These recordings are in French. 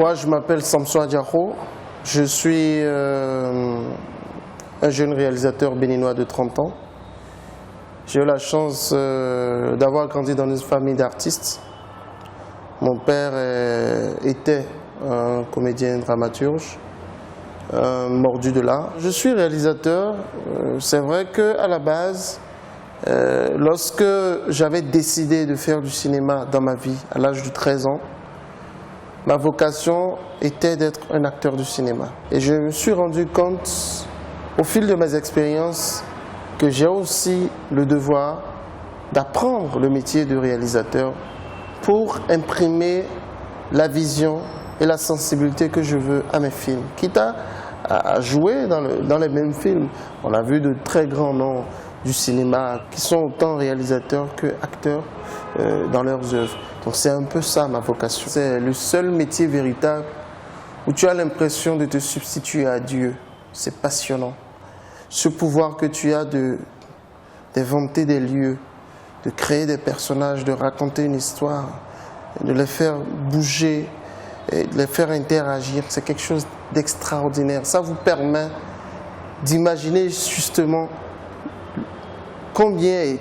Moi, je m'appelle Samson Adjaro. Je suis un jeune réalisateur béninois de 30 ans. J'ai eu la chance d'avoir grandi dans une famille d'artistes. Mon père était un comédien dramaturge, un mordu de l'art. Je suis réalisateur. C'est vrai qu'à la base, lorsque j'avais décidé de faire du cinéma dans ma vie, à l'âge de 13 ans, ma vocation était d'être un acteur du cinéma. Et je me suis rendu compte, au fil de mes expériences, que j'ai aussi le devoir d'apprendre le métier de réalisateur pour imprimer la vision et la sensibilité que je veux à mes films. Quitte à jouer dans les mêmes films. On a vu de très grands noms du cinéma qui sont autant réalisateurs que acteurs dans leurs œuvres. Donc c'est un peu ça ma vocation. C'est le seul métier véritable où tu as l'impression de te substituer à Dieu. C'est passionnant. Ce pouvoir que tu as d'inventer des lieux, de créer des personnages, de raconter une histoire, de les faire bouger, et de les faire interagir, c'est quelque chose d'extraordinaire. Ça vous permet d'imaginer justement combien est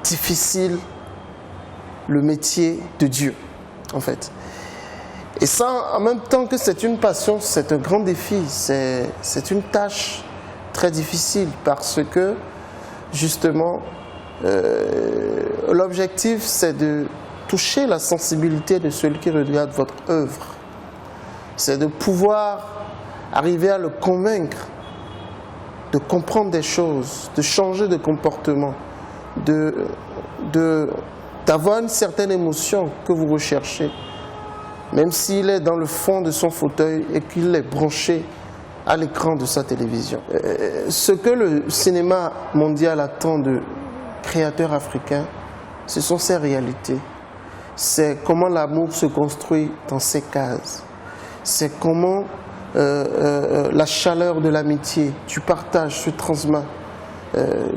difficile le métier de Dieu, en fait. Et ça, en même temps que c'est une passion, c'est un grand défi, c'est une tâche très difficile parce que, justement, l'objectif, c'est de toucher la sensibilité de celui qui regarde votre œuvre. C'est de pouvoir arriver à le convaincre, de comprendre des choses, de changer de comportement, d'avoir une certaine émotion que vous recherchez, même s'il est dans le fond de son fauteuil et qu'il est branché à l'écran de sa télévision. Ce que le cinéma mondial attend de créateurs africains, ce sont ces réalités. C'est comment l'amour se construit dans ces cases. C'est comment la chaleur de l'amitié, du partage se transmet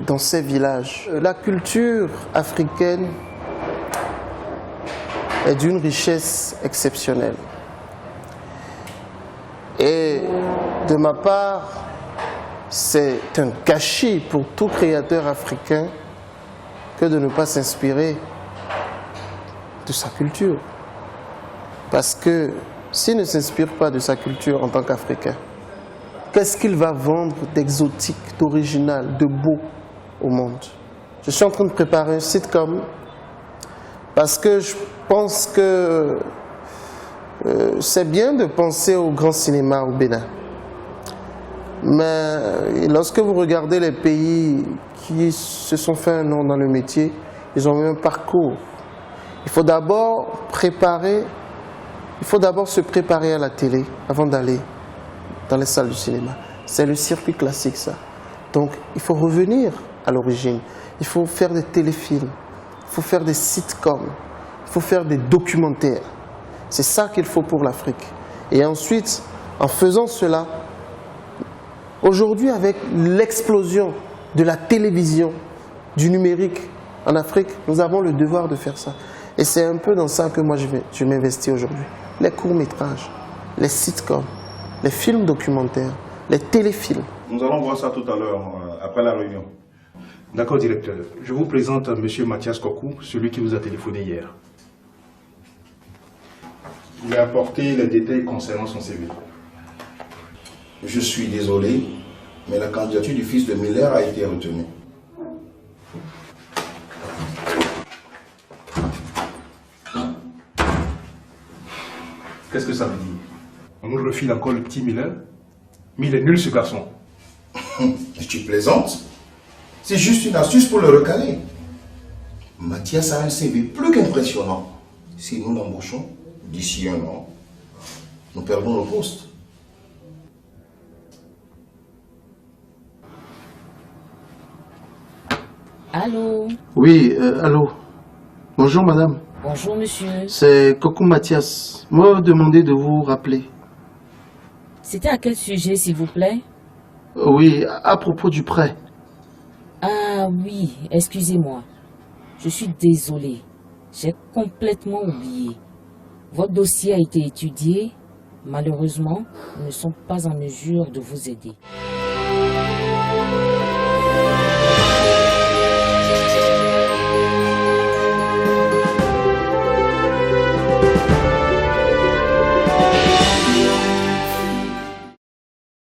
dans ces villages. La culture africaine est d'une richesse exceptionnelle. Et de ma part, c'est un gâchis pour tout créateur africain que de ne pas s'inspirer de sa culture. Parce que s'il ne s'inspire pas de sa culture en tant qu'Africain, qu'est-ce qu'il va vendre d'exotique, d'original, de beau au monde? Je suis en train de préparer un sitcom parce que je pense que c'est bien de penser au grand cinéma au Bénin. Mais lorsque vous regardez les pays qui se sont fait un nom dans le métier, ils ont eu un parcours. Il faut d'abord se préparer à la télé avant d'aller dans les salles du cinéma. C'est le circuit classique, ça. Donc, il faut revenir à l'origine. Il faut faire des téléfilms, il faut faire des sitcoms, il faut faire des documentaires. C'est ça qu'il faut pour l'Afrique. Et ensuite, en faisant cela, aujourd'hui, avec l'explosion de la télévision, du numérique en Afrique, nous avons le devoir de faire ça. Et c'est un peu dans ça que moi je m'investis aujourd'hui. Les courts-métrages, les sitcoms, les films documentaires, les téléfilms. Nous allons voir ça tout à l'heure, après la réunion. D'accord, directeur. Je vous présente M. Mathias Kokou, celui qui vous a téléphoné hier. Il a apporté les détails concernant son CV. Je suis désolé, mais la candidature du fils de Miller a été retenue. Qu'est-ce que ça veut dire? On nous refile encore le petit Miller? Mais il est nul ce garçon. Tu plaisantes? C'est juste une astuce pour le recaler. Mathias a un CV plus qu'impressionnant. Si nous l'embauchons, d'ici 1 an, nous perdons le poste. Allô? Oui, allô. Bonjour madame. Bonjour monsieur. C'est Kokou Mathias. Moi, demandé de vous rappeler. C'était à quel sujet s'il vous plaît? Oui, à propos du prêt. Ah oui, excusez-moi. Je suis désolé. J'ai complètement oublié. Votre dossier a été étudié Malheureusement, nous ne sommes pas en mesure de vous aider.